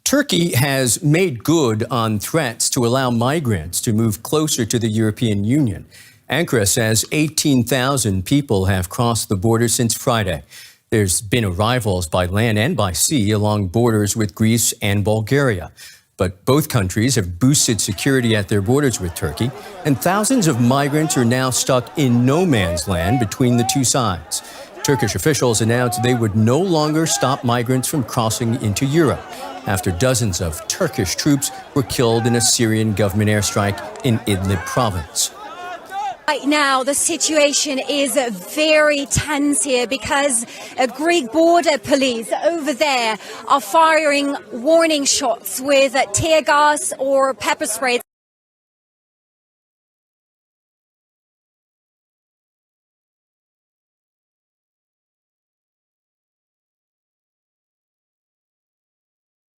Turkey has made good on threats to allow migrants to move closer to the European Union. Ankara says 18,000 people have crossed the border since Friday. There's been arrivals by land and by sea along borders with Greece and Bulgaria. But both countries have boosted security at their borders with Turkey, and thousands of migrants are now stuck in no man's land between the two sides. Turkish officials announced they would no longer stop migrants from crossing into Europe after dozens of Turkish troops were killed in a Syrian government airstrike in Idlib province. Right now, the situation is very tense here because Greek border police over there are firing warning shots with tear gas or pepper spray.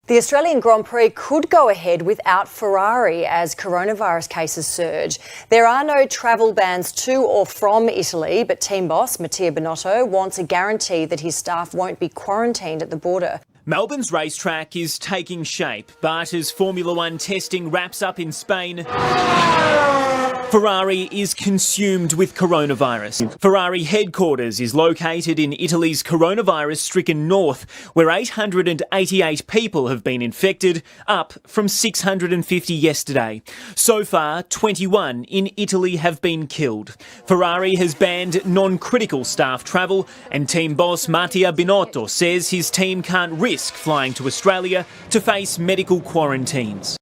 The Australian Grand Prix could go ahead without Ferrari as coronavirus cases surge. There are no travel bans to or from Italy, but team boss Mattia Binotto wants a guarantee that his staff won't be quarantined at the border. Melbourne's racetrack is taking shape, but as Formula One testing wraps up in Spain, Ferrari is consumed with coronavirus. Ferrari headquarters is located in Italy's coronavirus-stricken north, where 888 people have been infected, up from 650 yesterday. So far, 21 in Italy have been killed. Ferrari has banned non-critical staff travel, and team boss Mattia Binotto says his team can't risk flying to Australia to face medical quarantines.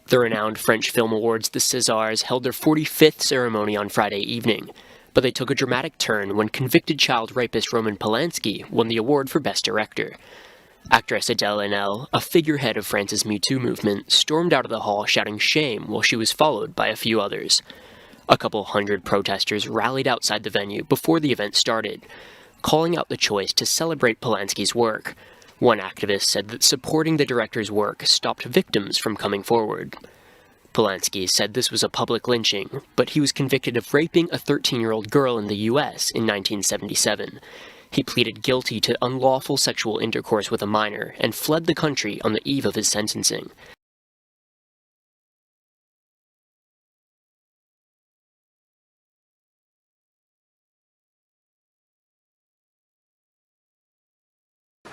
The renowned French Film Awards, the Césars, held their 45th ceremony on Friday evening, but they took a dramatic turn when convicted child rapist Roman Polanski won the award for Best Director. Actress Adèle Haenel, a figurehead of France's Me Too movement, stormed out of the hall shouting shame while she was followed by a few others. A couple hundred protesters rallied outside the venue before the event started, calling out the choice to celebrate Polanski's work. One activist said that supporting the director's work stopped victims from coming forward. Polanski said this was a public lynching, but he was convicted of raping a 13-year-old girl in the U.S. in 1977. He pleaded guilty to unlawful sexual intercourse with a minor and fled the country on the eve of his sentencing.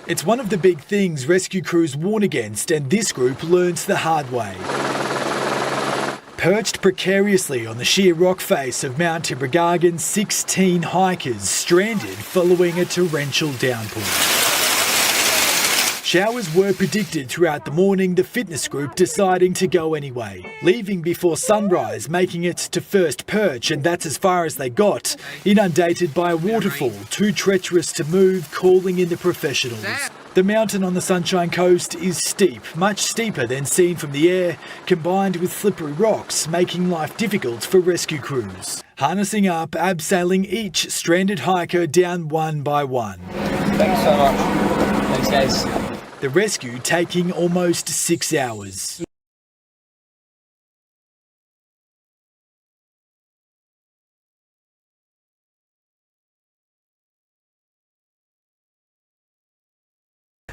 It's one of the big things rescue crews warn against, and this group learns the hard way. Perched precariously on the sheer rock face of Mount Tibrogargan, 16 hikers stranded following a torrential downpour. Showers were predicted throughout the morning, the fitness group deciding to go anyway, leaving before sunrise, making it to first perch, and that's as far as they got, inundated by a waterfall too treacherous to move, calling in the professionals. The mountain on the Sunshine Coast is steep, much steeper than seen from the air, combined with slippery rocks, making life difficult for rescue crews. Harnessing up, abseiling each stranded hiker down one by one. Thanks so much. Thanks, guys. The rescue taking almost 6 hours.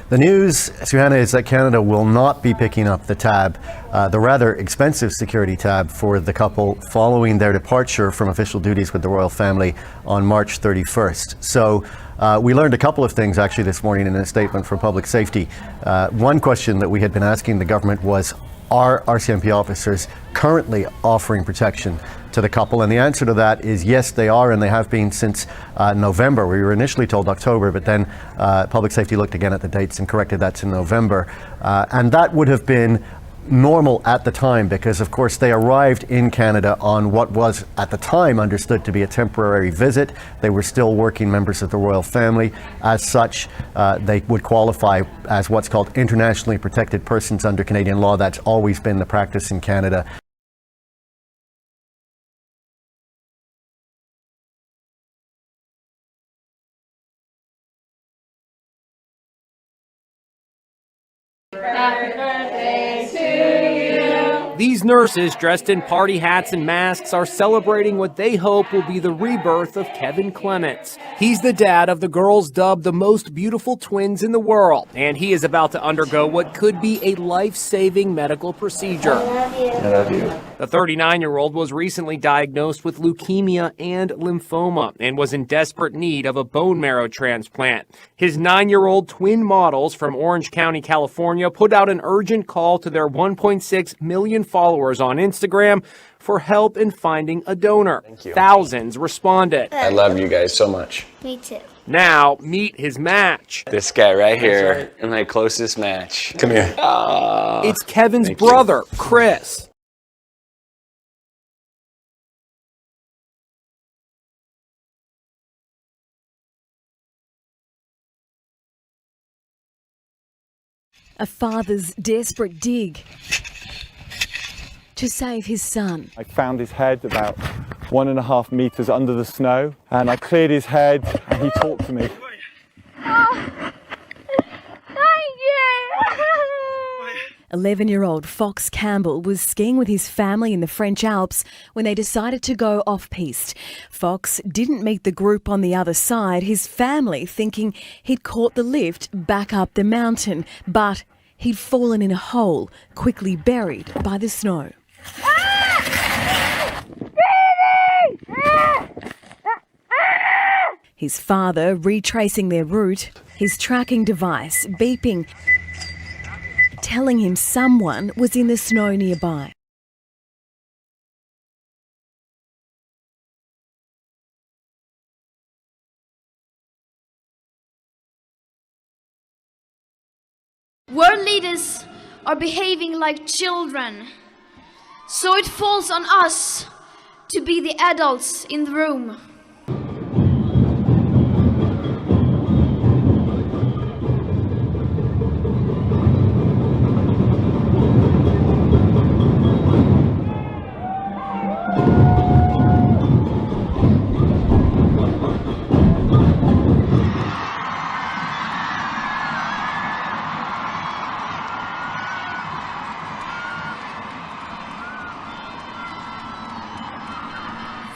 The news, Suhana, is that Canada will not be picking up the tab, the rather expensive security tab for the couple following their departure from official duties with the royal family on March 31st. So we learned a couple of things actually this morning in a statement from Public Safety. One question that we had been asking the government was, are RCMP officers currently offering protection to the couple? And the answer to that is yes, they are, and they have been since November. We were initially told October, but then Public Safety looked again at the dates and corrected that to November. And that would have been normal at the time because, of course, they arrived in Canada on what was at the time understood to be a temporary visit. They were still working members of the royal family. As such, they would qualify as what's called internationally protected persons under Canadian law. That's always been the practice in Canada. Happy birthday to you. These nurses, dressed in party hats and masks, are celebrating what they hope will be the rebirth of Kevin Clements. He's the dad of the girls dubbed the most beautiful twins in the world, and he is about to undergo what could be a life-saving medical procedure. I love you. The 39-year-old was recently diagnosed with leukemia and lymphoma and was in desperate need of a bone marrow transplant. His 9-year-old twin models from Orange County, California, put out an urgent call to their 1.6 million followers on Instagram for help in finding a donor. Thank you. Thousands responded. I love you guys so much. Me too. Now, meet his match. This guy right here, my closest match. Come here. It's Kevin's brother, Chris. A father's desperate dig to save his son. I found his head about 1.5 meters under the snow, and I cleared his head and he talked to me. Oh, thank you. 11-year-old Fox Campbell was skiing with his family in the French Alps when they decided to go off-piste. Fox didn't meet the group on the other side, his family thinking he'd caught the lift back up the mountain, but he'd fallen in a hole, quickly buried by the snow. His father retracing their route, his tracking device beeping, telling him someone was in the snow nearby. World leaders are behaving like children, so it falls on us to be the adults in the room.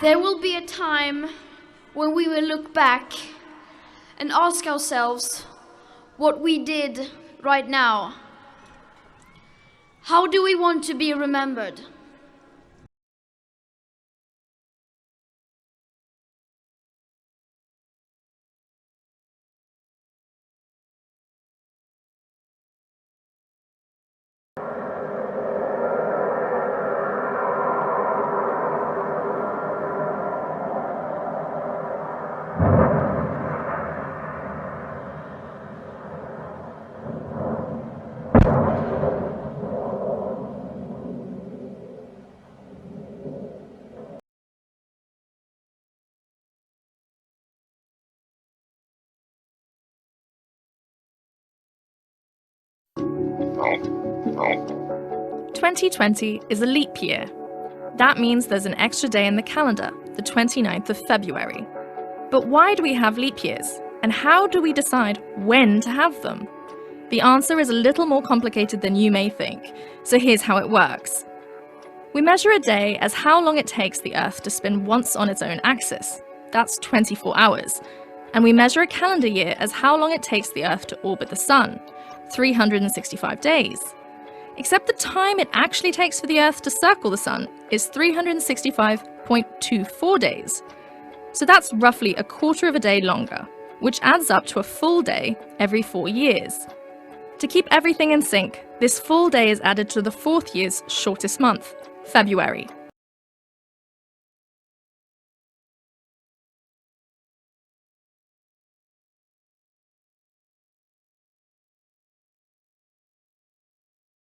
There will be a time when we will look back and ask ourselves what we did right now. How do we want to be remembered? "2020 is a leap year. That means there's an extra day in the calendar, the 29th of February. But why do we have leap years? And how do we decide when to have them? The answer is a little more complicated than you may think, so here's how it works. We measure a day as how long it takes the Earth to spin once on its own axis. That's 24 hours. And we measure a calendar year as how long it takes the Earth to orbit the Sun, 365 days. Except the time it actually takes for the Earth to circle the Sun is 365.24 days. So that's roughly a quarter of a day longer, which adds up to a full day every 4 years. To keep everything in sync, this full day is added to the 4th year's shortest month, February.